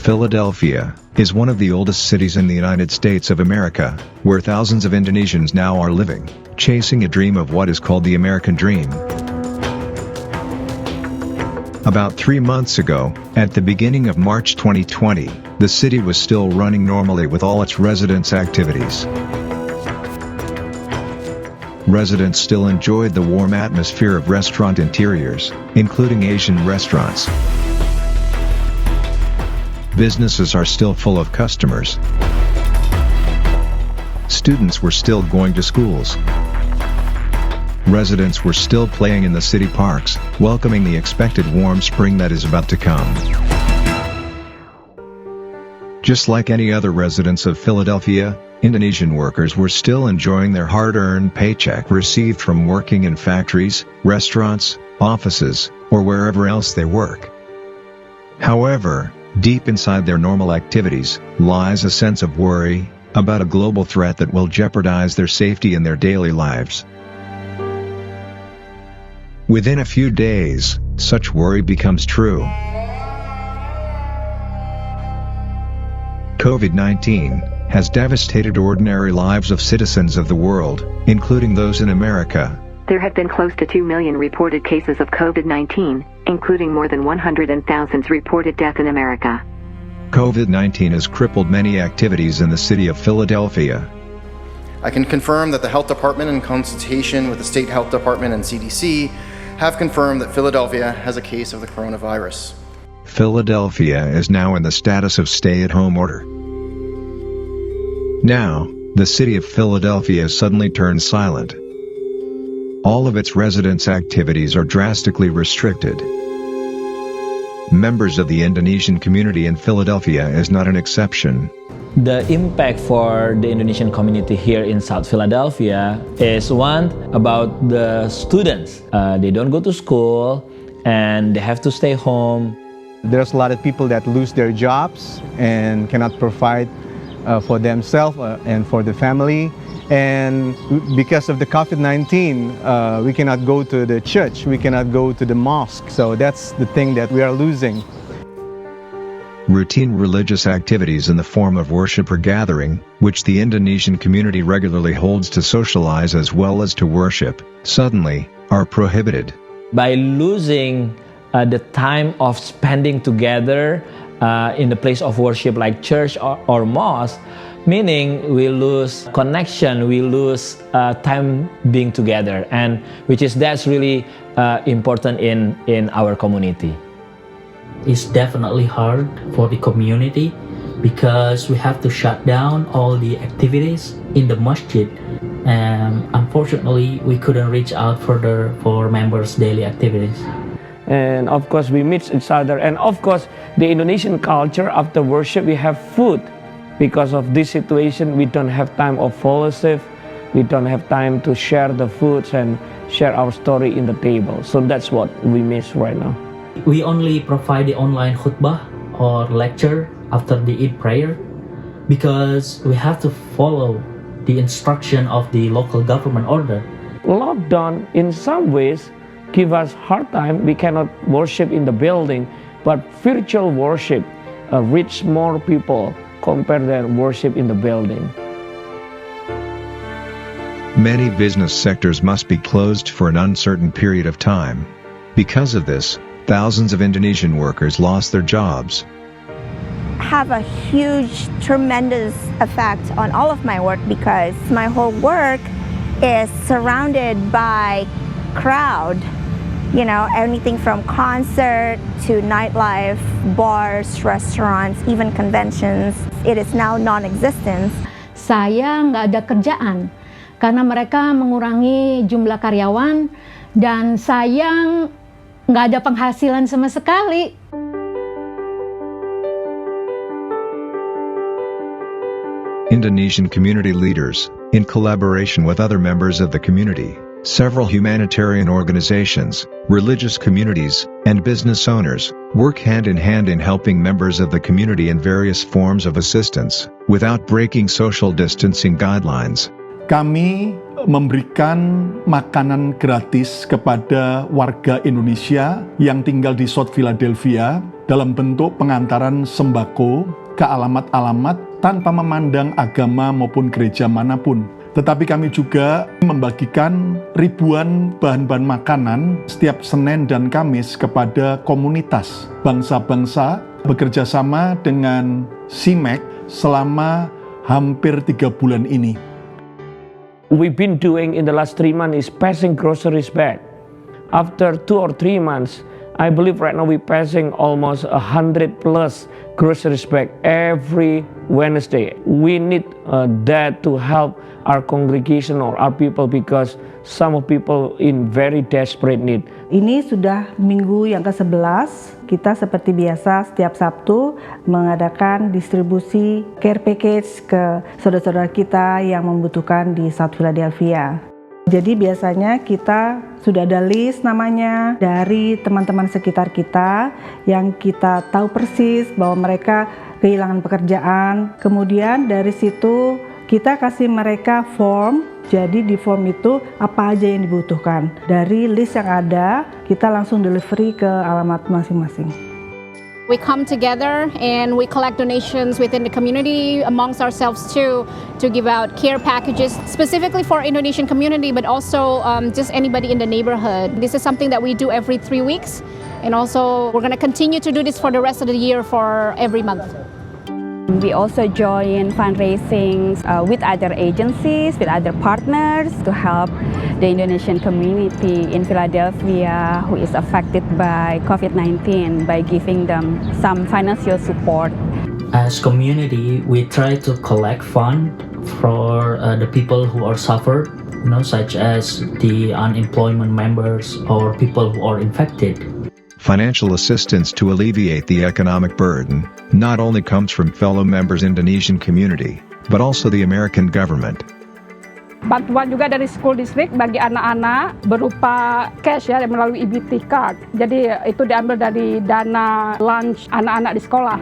Philadelphia is one of the oldest cities in the United States of America, where thousands of Indonesians now are living, chasing a dream of what is called the American dream. About 3 months ago, at the beginning of March 2020, the city was still running normally with all its residents' activities. Residents still enjoyed the warm atmosphere of restaurant interiors, including Asian restaurants. Businesses are still full of customers. Students were still going to schools. Residents were still playing in the city parks, welcoming the expected warm spring that is about to come. Just like any other residents of Philadelphia, Indonesian workers were still enjoying their hard-earned paycheck received from working in factories, restaurants, offices, or wherever else they work. However, deep inside their normal activities lies a sense of worry about a global threat that will jeopardize their safety in their daily lives. Within a few days, such worry becomes true. COVID-19 has devastated ordinary lives of citizens of the world, including those in America. There have been close to 2 million reported cases of COVID-19, including more than 100,000 reported deaths in America. COVID-19 has crippled many activities in the city of Philadelphia. I can confirm that the Health Department, in consultation with the State Health Department and CDC, have confirmed that Philadelphia has a case of the coronavirus. Philadelphia is now in the status of stay-at-home order. Now, the city of Philadelphia suddenly turned silent. All of its residents' activities are drastically restricted. Members of the Indonesian community in Philadelphia is not an exception. The impact for the Indonesian community here in South Philadelphia is one about the students. They don't go to school and they have to stay home. There's a lot of people that lose their jobs and cannot provide for themselves and for the family. And because of the COVID-19, we cannot go to the church, we cannot go to the mosque. So that's the thing that we are losing. Routine religious activities in the form of worship or gathering, which the Indonesian community regularly holds to socialize as well as to worship, suddenly are prohibited. By losing the time of spending together in the place of worship like church or mosque, meaning we lose connection, we lose time being together, and that's really important in our community. It's definitely hard for the community because we have to shut down all the activities in the masjid, and unfortunately we couldn't reach out further for members' daily activities. And of course we meet each other, and of course the Indonesian culture after worship we have food. Because of this situation we don't have time of fellowship, we don't have time to share the foods and share our story in the table. So that's what we miss right now. We only provide the online khutbah or lecture after the Eid prayer because we have to follow the instruction of the local government order. Lockdown in some ways give us hard time. We cannot worship in the building, but virtual worship reach more people compared to worship in the building. Many business sectors must be closed for an uncertain period of time. Because of this, thousands of Indonesian workers lost their jobs. Have a huge, tremendous effect on all of my work because my whole work is surrounded by crowd. You know, anything from concert to nightlife, bars, restaurants, even conventions. It is now non-existent. Saya nggak ada kerjaan karena mereka mengurangi jumlah karyawan dan saya nggak ada penghasilan sama sekali. Indonesian community leaders, in collaboration with other members of the community, several humanitarian organizations, religious communities, and business owners, work hand in hand in helping members of the community in various forms of assistance, without breaking social distancing guidelines. Kami memberikan makanan gratis kepada warga Indonesia yang tinggal di South Philadelphia dalam bentuk pengantaran sembako ke alamat-alamat tanpa memandang agama maupun gereja manapun. Tetapi kami juga membagikan ribuan bahan-bahan makanan setiap Senin dan Kamis kepada komunitas bangsa-bangsa bekerja sama dengan CIMEC selama hampir 3 bulan ini. We've been doing in the last 3 months is passing groceries back. After 2 or 3 months, I believe right now we're passing almost 100 plus groceries back every Wednesday. We need that to help our congregation or our people because some of people in very desperate need. Ini sudah minggu yang ke-11, kita seperti biasa setiap Sabtu mengadakan distribusi care package ke saudara-saudara kita yang membutuhkan di South Philadelphia. Jadi biasanya kita sudah ada list namanya dari teman-teman sekitar kita yang kita tahu persis bahwa mereka kehilangan pekerjaan. Kemudian dari situ kita kasih mereka form, jadi di form itu apa aja yang dibutuhkan. Dari list yang ada, kita langsung delivery ke alamat masing-masing. We come together and we collect donations within the community amongst ourselves too to give out care packages specifically for Indonesian community but also just anybody in the neighborhood. This is something that we do every 3 weeks and also we're going to continue to do this for the rest of the year for every month. We also join fundraising with other agencies, with other partners to help the Indonesian community in Philadelphia who is affected by COVID-19 by giving them some financial support. As community, we try to collect funds for the people who are suffered, such as the unemployment members or people who are infected. Financial assistance to alleviate the economic burden not only comes from fellow members Indonesian community, but also the American government. Bantuan juga dari school district bagi anak-anak berupa cash ya melalui EBT card. Jadi itu diambil dari dana lunch anak-anak di sekolah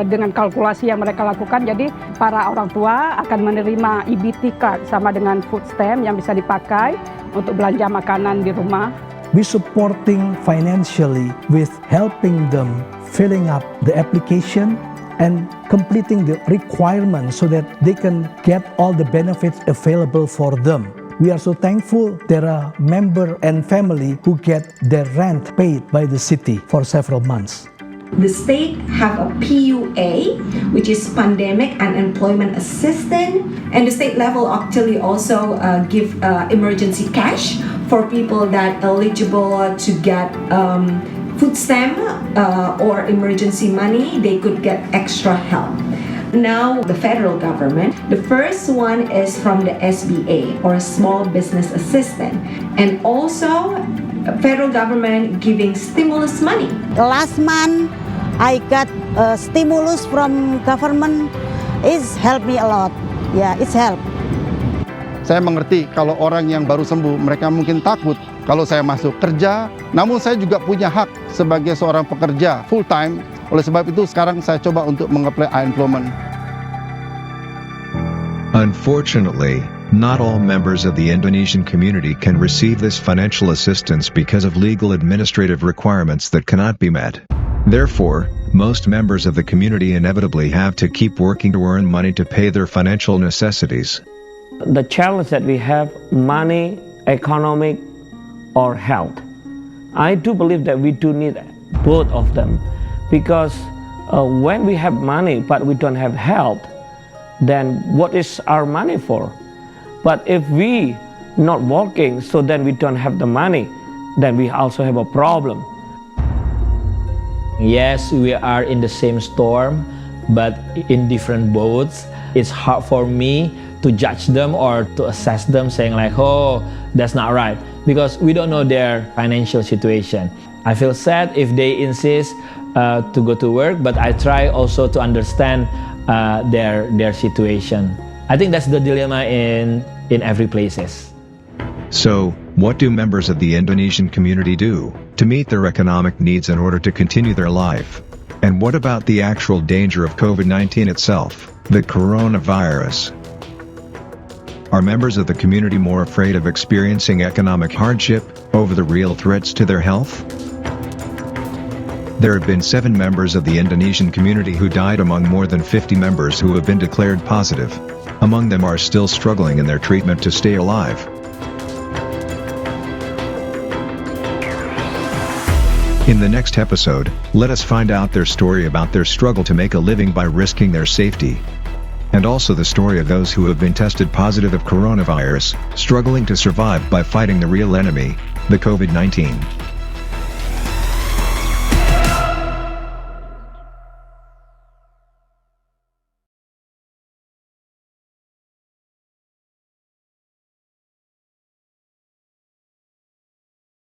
dengan kalkulasi yang mereka lakukan. Jadi para orang tua akan menerima EBT card sama dengan food stamp yang bisa dipakai untuk belanja makanan di rumah. We supporting financially with helping them filling up the application and completing the requirements so that they can get all the benefits available for them. We are so thankful there are members and family who get their rent paid by the city for several months. The state have a PUA, which is Pandemic Unemployment Assistance, and the state level actually also give emergency cash for people that eligible to get food stamp or emergency money. They could get extra help. Now the federal government, the first one is from the SBA or Small Business Assistance, and also federal government giving stimulus money. Last month I got a stimulus from government. It's helped me a lot. Yeah, it's helped. Saya mengerti kalau orang yang baru sembuh, mereka mungkin takut kalau saya masuk kerja. Namun saya juga punya hak sebagai seorang pekerja full time. Oleh sebab itu sekarang saya coba untuk mengapply unemployment. Unfortunately, not all members of the Indonesian community can receive this financial assistance because of legal administrative requirements that cannot be met. Therefore, most members of the community inevitably have to keep working to earn money to pay their financial necessities. The challenge that we have, money, economic, or health. I do believe that we do need both of them because when we have money but we don't have health, then what is our money for? But if we not working, so then we don't have the money, then we also have a problem. Yes, we are in the same storm, but in different boats. It's hard for me to judge them or to assess them saying like, oh, that's not right, because we don't know their financial situation. I feel sad if they insist to go to work, but I try also to understand their situation. I think that's the dilemma in every places. So, what do members of the Indonesian community do to meet their economic needs in order to continue their life? And what about the actual danger of COVID-19 itself, the coronavirus? Are members of the community more afraid of experiencing economic hardship over the real threats to their health? There have been 7 members of the Indonesian community who died among more than 50 members who have been declared positive. Among them are still struggling in their treatment to stay alive. In the next episode, let us find out their story about their struggle to make a living by risking their safety. And also the story of those who have been tested positive of coronavirus, struggling to survive by fighting the real enemy, the COVID-19.